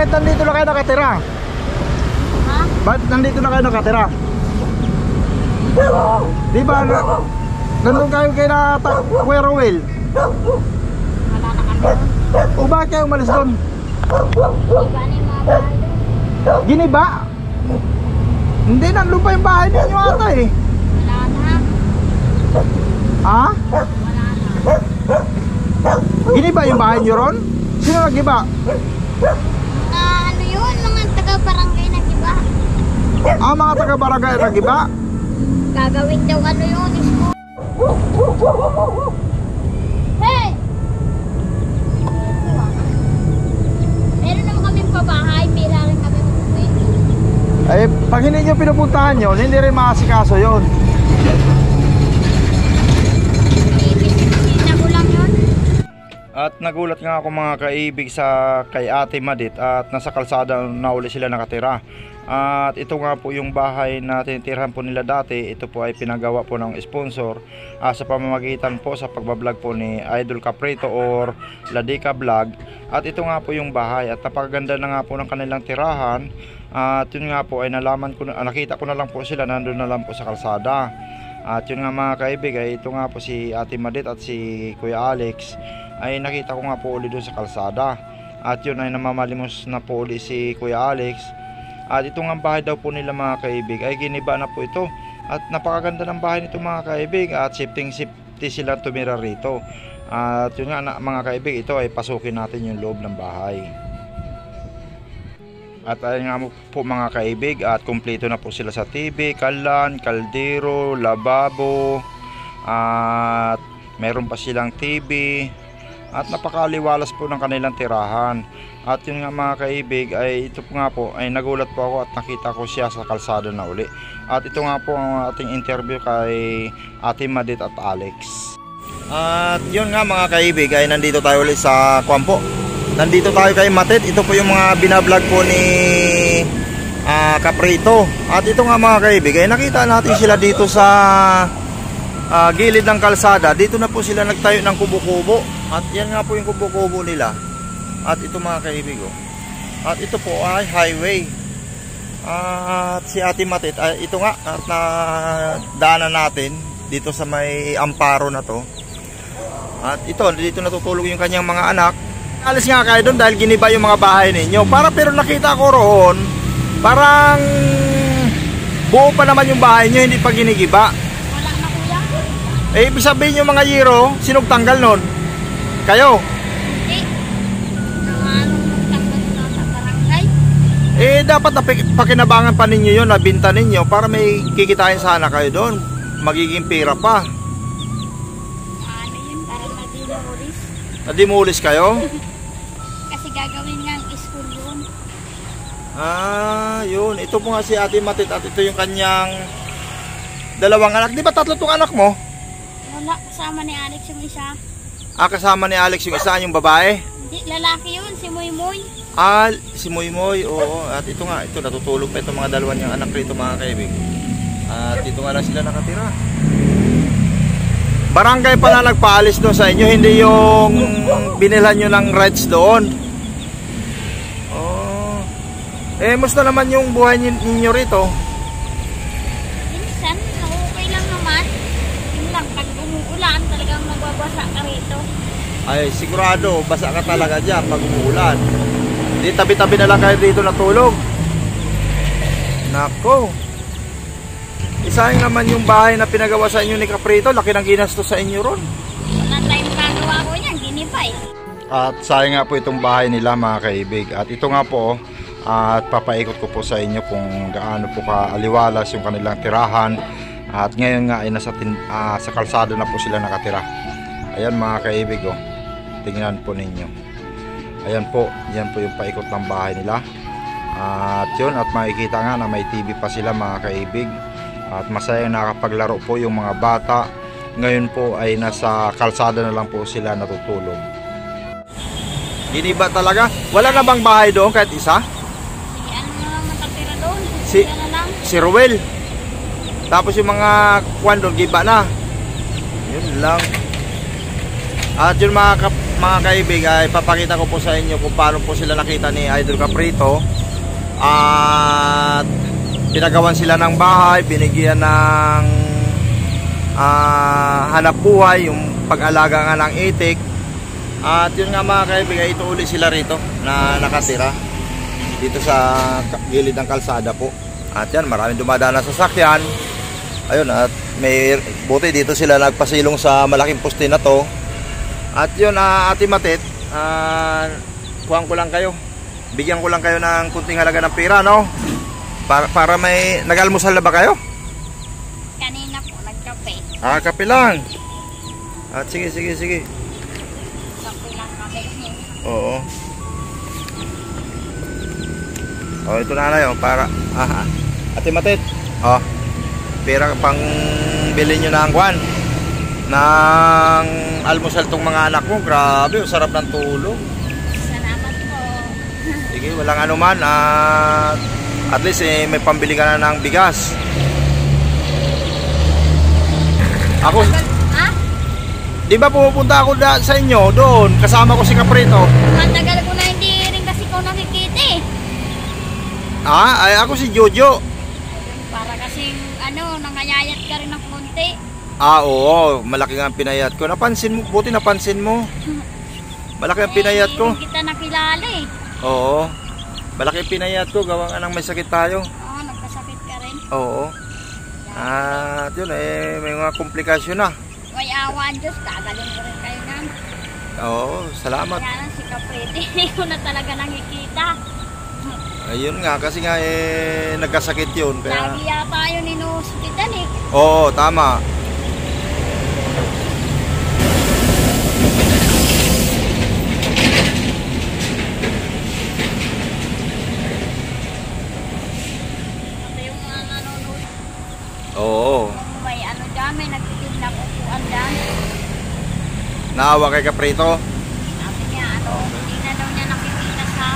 bakit nandito na kayo nakatira? Ha? Bakit nandito na kayo nakatira? Di ba nandun kayo kayo na Kuya Rowel? Wala na kami. O bakit kayo umalis doon? Iba na yung mga bahay doon. Giniba? Hindi, nandun pa yung bahay ninyo ata eh. Wala na. Ha? Wala na. Giniba yung bahay nyo ron? Sino nagiba? Ano yun? Mga taga-barangay na iba. Ah, mga taga-barangay nagiba? Gagawin daw ano yun, school. Hey! Meron naman kaming pabahay, pila rin kami umuwi. Eh, pag hindi nyo pinupuntahan yun, hindi rin maasikaso yun. Ibig ko lang yun. At nagulat nga ako mga kaibig sa kay Ate Madit at nasa kalsada na uli sila nakatira. At ito nga po yung bahay na tinitirhan po nila dati. Ito po ay pinagawa po ng sponsor sa pamamagitan po sa pagbablog po ni Idol Caprito or Ladika Vlog. At ito nga po yung bahay at napakaganda na nga po ng kanilang tirahan. At yun nga po ay nakita ko na lang po sila, nandun na lang po sa kalsada. At yun nga mga kaibig ay ito nga po si Ate Madit at si Kuya Alex ay nakita ko nga po uli doon sa kalsada. At yun ay namamalimos na po uli si Kuya Alex. At itong ang bahay daw po nila mga kaibig ay giniba na po ito. At napakaganda ng bahay nito mga kaibig. At safety sila tumira rito. At yun nga mga kaibig, ito ay pasukin natin yung loob ng bahay. At ayun nga po mga kaibig, at kumpleto na po sila sa TV, kalan, kaldero, lababo. At meron pa silang TV. At napakaliwalas po ng kanilang tirahan. At yun nga mga kaibig ay ito po nga po ay nagulat po ako at nakita ko siya sa kalsada na uli. At ito nga po ang ating interview kay Ate Madit at Alex. At yun nga mga kaibig ay nandito tayo ulit sa Kwampo. Nandito tayo kay Matit. Ito po yung mga binablog po ni Caprito. At ito nga mga kaibig ay nakita natin sila dito sa gilid ng kalsada. Dito na po sila nagtayo ng kubo-kubo. At yan nga po yung kubo-kubo nila. At ito mga kaibig at ito po ay highway. At si Ate Matit ay ito nga at nadaanan natin dito sa may amparo na to. At dito natutulog yung kanyang mga anak. Alis nga kayo doon dahil giniba yung mga bahay ninyo. Pero nakita ko roon parang buo pa naman yung bahay nyo, hindi pa ginigiba. Wala na kuya. Eh ibig sabihin yung mga yero, sinong tanggal nun? Kayo? Eh dapat pakinabangan pa ninyo yun, nabinta ninyo para may kikitain sana kayo doon. Magiging pera pa. Ano yun, para madimulis. Nadimulis kayo? Kasi gagawin nga ang school yun. Ah, yun. Ito po nga si Ate Matit at ito yung kanyang dalawang anak. Di ba tatlo tong anak mo? Wala, kasama ni Alex yung isa. Ah, kasama ni Alex yung isa, yung babae? Hindi, lalaki yun, si Moy Moy. Ah, si Moy Moy, oo. At ito nga, ito natutulog pa itong mga dalawa niyang anak rito mga kaibig. At dito nga lang sila nakatira. Barangay pala nagpaalis doon sa inyo, hindi yung binilhan nyo ng rights doon. Oh. Eh, musta naman yung buhay ninyo rito? Minsan, okay lang naman. Yun lang, pag umuulan, talagang magbabasa ka rito. Ay, sigurado, basa ka talaga dyan pag umuulan. Di tabi-tabi na lang kayo dito natulog. Nako. Isayang naman yung bahay na pinagawa sa inyo ni Caprito. Laki ng ginastos sa inyo ron. Wala tayong kagawa ko yan, ginipay. At sayang nga po itong bahay nila mga kaibig. At ito nga po, at papaikot ko po sa inyo kung gaano po kaaliwalas yung kanilang tirahan. At ngayon nga ay sa kalsada na po sila nakatira. Ayan mga kaibig tingnan po ninyo. Ayan po, yan po yung paikot ng bahay nila. At yun, at makikita nga na may TV pa sila mga kaibig. At masaya nakapaglaro po yung mga bata. Ngayon po ay nasa kalsada na lang po sila natutulog. Giniba talaga? Wala na bang bahay doon kahit isa? Sige, ano na lang matatira doon? Si Ruel. Tapos yung mga kwan doon, giba na. Yun lang. At yun mga mga kaibig ay papakita ko po sa inyo kung paano po sila nakita ni Idol Caprito. At pinagawan sila ng bahay, binigyan ng hanap buhay, yung pag-alaga nga ng itik. At yun nga mga kaibig, ay ito uli sila rito na nakatira dito sa gilid ng kalsada po. At yan, maraming dumadaan na sasakyan. Ayun, at may buti dito sila nagpasilong sa malaking poste na to. At yun, Ate Matit, kuhaan ko lang kayo, bigyan ko lang kayo ng kunting halaga ng pera, no? Para may, nag-almusal na ba kayo? Kanina po, nagkape. Kape lang. At sige. Kape lang kami. Oo. Ito na yun, para, Ate Matit, pera pang bilhin nyo ng kwan ng almusal tong mga anak mo. Grabe, sarap ng tulog. Salamat po. Sige, walang anuman. At least may pambili ka na ng bigas. Ako, Ha? di ba pumupunta ako sa inyo doon, kasama ko si Caprito? Matagal ko na hindi rin kasi ko nakikita eh. Ay ako si Jojo. Para kasing nangayayat ka rin ng konti. Oo, malaki nga ang pinayat ko. Napansin mo, buti napansin mo. Malaki ang pinayat ko. Hindi kita nakilala eh. Oo. Malaki ang pinayat ko, gawa nga ng may sakit tayo. Oo, nagkasakit ka rin. Oo. At yun may mga komplikasyon na. May awa ang Diyos, kagaling ko rin kayo nan. Oo, salamat. Kaya lang si Caprete, hindi ko na talaga nakikita. Ayun nga, kasi nga nagkasakit yun. Kaya... Lagi yata yun in-hospital eh. Oo, tama. Ito yung mga nanonood. Oo. Kung may dyan, may nagtitig na kukuan dyan. Naawa kay Caprito. Sabi niya, hindi na daw niya nakikita sa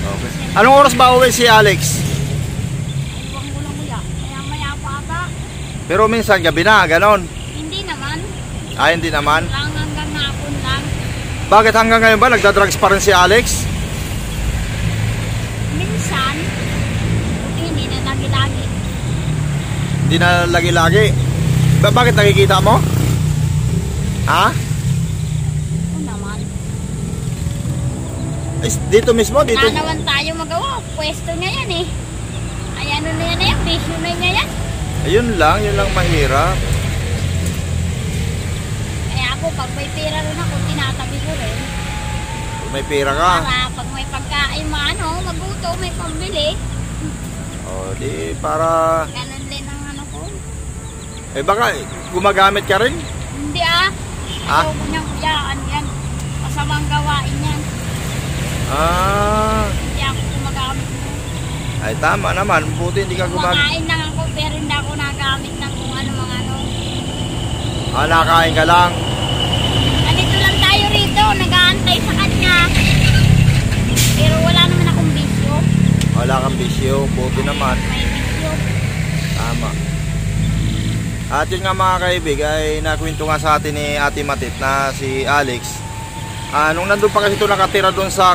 Okay. Anong oras ba uwi si Alex? Iwang ko lang kuya. Maya pa ata. Pero minsan gabi na, ganon. Hindi naman. Hindi naman. Lang hanggang hapon lang. Bakit hanggang ngayon ba nagdadrugs pa rin si Alex? Minsan, hindi na lagi-lagi. Hindi na lagi-lagi. Bakit nakikita mo? Ha? Oo naman. Dito mismo? Dito? Wala naman tayo magawa. Pwesto niya yan eh. Ay na yan, bisyo na niya yan. Ayun lang mahirap. Kaya ako, pag may pera rin ako, tinatabi ko rin. Kung may pera ka. Para pag may pagkain, maguto, may pambili. Di para... Ganon din ang ko. Baka gumagamit ka rin? Hindi Ha? Ayaw ko niyang kuyaan yan. Masamang gawain yan. Hindi ako gumagamit mo. Ay tama naman, buti hindi ka Kumakain lang ako, pero hindi ako nagamit ng kung ano mga nakain ka lang. Nandito lang tayo rito, nag-aantay sa kanya. Pero wala naman akong bisyo. Wala kang bisyo, buti naman. May bisyo. Tama. At yun nga mga kaibig, ay nakwento nga sa atin ni Ate Matit na si Alex. Nung nandun pa kasi ito nakatira doon sa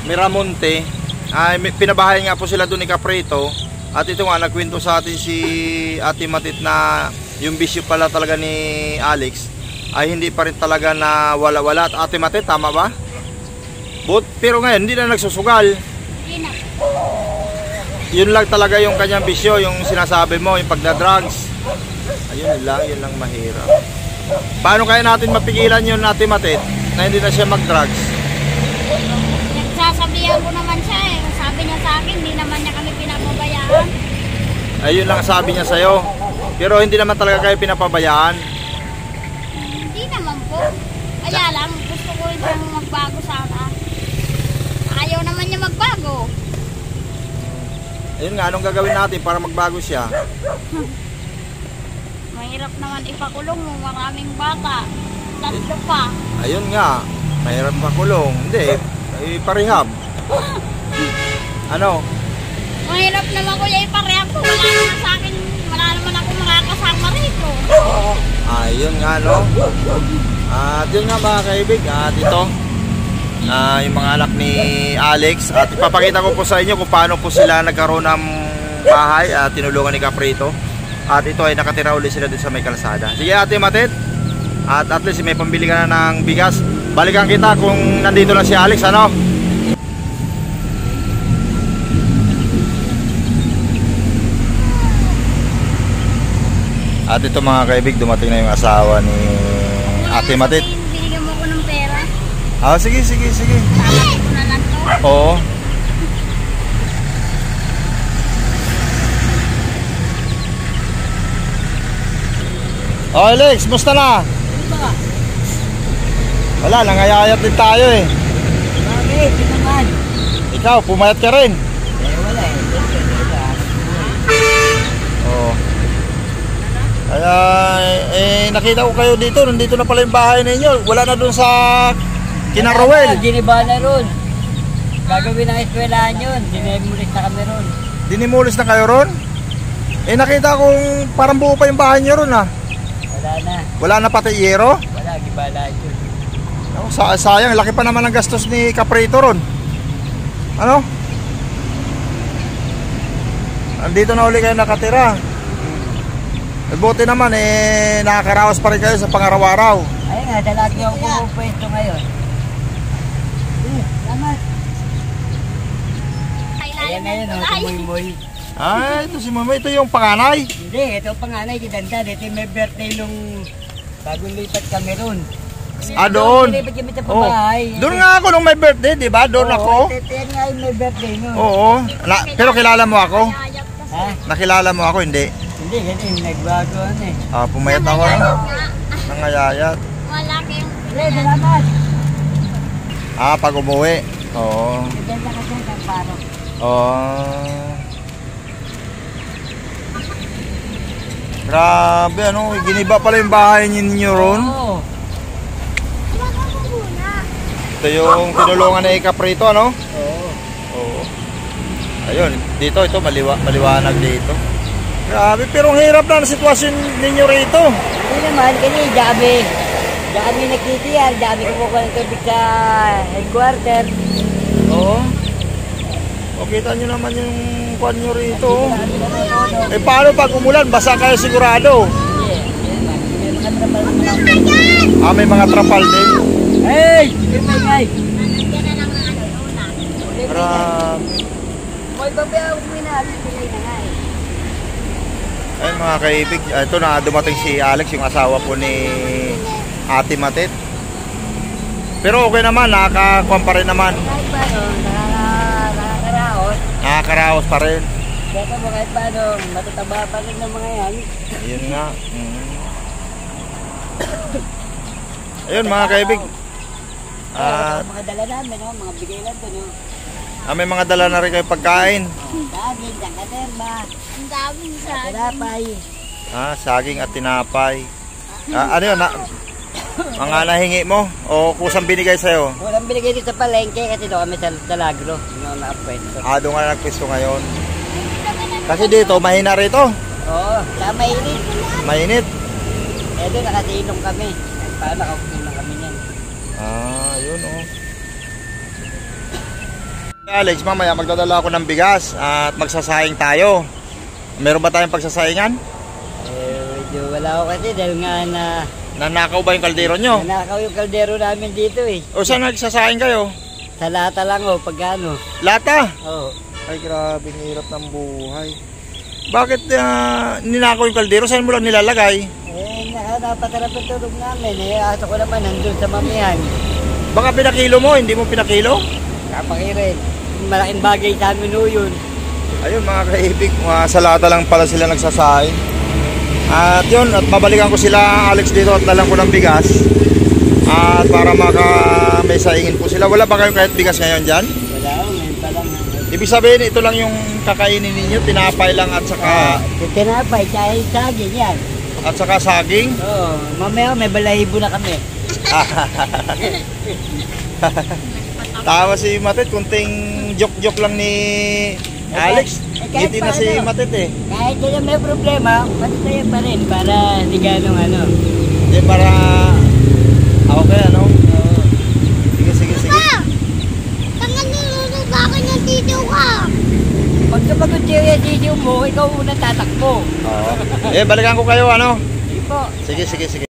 Miramonte, ay pinabahay nga po sila doon ni Caprito. At ito nga nagkwento sa atin si Ate Matit na yung bisyo pala talaga ni Alex ay hindi pa rin talaga na wala-wala. At Ate Matit, tama ba? Pero ngayon hindi na nagsusugal. Hindi na. Yun lang talaga yung kanyang bisyo, yung sinasabi mo, yung pagdadrugs. Ayun lang mahirap. Paano kaya natin mapigilan yun, Ate Matit, na hindi na siya mag-drugs? Nagsasabihan ko naman siya eh. Sabi niya sa akin, hindi naman niya kami pinapabayaan. Ayun lang sabi niya sa'yo. Pero hindi naman talaga kayo pinapabayaan. Hindi naman po. Kaya lang, gusto ko rin siyang magbago sana. Ayaw naman niya magbago. Ayun nga, anong gagawin natin para magbago siya? Mahirap naman ipakulong mo, maraming bata. Tatlo pa. Ayun nga, mahirap makulong. Hindi, iparehab. Ano? Mahirap naman kuya iparehab ko. Wala naman sa akin, wala naman ako makakasama rito. Ayun nga, no? At yun nga mga kaibig, at ito yung mga anak ni Alex, at ipapakita ko po sa inyo kung paano po sila nagkaroon ng bahay at tinulungan ni Caprito. At ito ay nakatira ulit sila dun sa may kalsada. Sige Ate Matet, at least may pambili ka na ng bigas. Balikan kita kung nandito lang si Alex, ano? At ito mga kaibig, dumating na yung asawa ni Ate Matit. Binigyan mo ko ng pera. Ah, sige. Tatapin ko na lang to. Oo. Oh, Alex, musta na? Wala, nangayayat din tayo eh. Bakit? Ito naman. Ikaw, pumayat ka rin. Wala eh. Oo. Kaya, nakita ko kayo dito. Nandito na pala yung bahay ninyo. Wala na dun sa Kinarowel. Giniba na ron. Gagawin ng eskwelahan yun. Dinemulis na kami ron. Dinimulis na kayo ron? Nakita kong parang buo pa yung bahay nyo ron ah. Wala na. Wala na pati yero? Wala, gibala yun. Oh, sayang, laki pa naman ang gastos ni Caprito ron. Ano? Andito na uli kayo nakatira. Buti naman nakakaraos pa rin kayo sa pangaraw-araw. Ayun nga, dalagi ako pumupwesto ngayon. Salamat. Ayan ngayon, si Moy-Moy. Ay, ito si Mama, ito yung panganay. Hindi, ito ang panganay, kitanda. Ito yung may birthday nung bagong lipat kami ron. Ah, doon. Lipat kami sa pabahay. Doon nga ako nung may birthday, di ba? Doon ako. Ito yan nga yung may birthday nun. Oo. Pero kilala mo ako? Ha? Nakilala mo ako, hindi? Hindi, ganyan, nagbago eh. Ah, pumayat ako. Nangayayat. Wala kayong Salamat. Ah, pag umuwi. Oo. Ganda ka dyan, Kamparo. Oh. Grabe, ano, giniba pala yung bahay ninyo ron. Oo. Ito yung tinulungan ni Caprito, ano? Oo. Oo. Ayun, dito, ito, maliwanag dito. Grabe, pero ang hirap na ang sitwasyon ninyo rito. Hindi naman, kasi dami nagtitiyar, dami kumukuha ng tubig sa headquarter. Oo. O, kita nyo naman yung kwan nyo rito. Paano pag umulan? Basa kayo sigurado. Ah, may mga trapal din. Hey! Hey! nandiyan na lang ang una. Grabe. May babayaw mo na, bibigay na nga eh. Ay mga kaibig, ito na dumating si Alex, yung asawa po ni Ate Matit. Pero okay naman, nakakakuha pa rin naman. Kahit paano, nakakaraos. Nakakaraos pa rin. Kaya mo kahit paano, matataba pa rin ng mga yan. Ayun nga. Ayun mga kaibig. Mga dala namin, mga bigay lang doon. May mga dala na rin kayo pagkain. Daging, katerba, Ang daming sa tinapay. Saging at tinapay. Ano yun? Mga nahingi mo? O kusang binigay sa'yo? Walang binigay dito sa palengke kasi doon kami sa Talagro. Yung nakapwesto. Doon ka na nagpwesto ngayon. Kasi dito, mahina rito. Oo, sa mainit. Mainit. Eh doon nakasilong kami. Paano nakakulong kami niyan? Yun oh. Alex, mamaya magdadala ako ng bigas at magsasayang tayo. Meron ba tayong pagsasayangan? Medyo wala ako kasi dahil nga Nanakaw ba yung kaldero nyo? nanakaw yung kaldero namin dito eh. O saan nagsasayang kayo? Sa lata lang pagkano. Lata? Oo. Ay grabe, ang hirap ng buhay. Bakit ninakaw yung kaldero? Saan mo lang nilalagay? Napatarap ang tulog namin eh. Aso ko naman nandun sa mamihan. Baka pinakilo mo, hindi mo pinakilo? Kapakirin. Malaking bagay sa amin yun. Ayun mga kaibig, sa lata lang pala sila nagsasayang. At yun, at babalikan ko sila Alex dito at dalang ko ng bigas. At para may saingin po sila. Wala ba kayong kahit bigas ngayon dyan? Wala ako, ngayon pa lang. Ibig sabihin, ito lang yung kakainin ninyo, tinapay lang at saka Tinapay, kahit saging yan. at saka saging. Oo, mamaya may balahibo na kami. Tawa si Matit, kunting joke-joke lang ni Alex. Ngiti na si Matit eh. Kahit kaya may problema, patuloy pa rin para hindi ganong ano. Hindi para sumagot siya yung mo, ikaw unang tatakbo. Oo. Eh, balikan ko kayo, ano? Hindi po. Sige, sige, sige.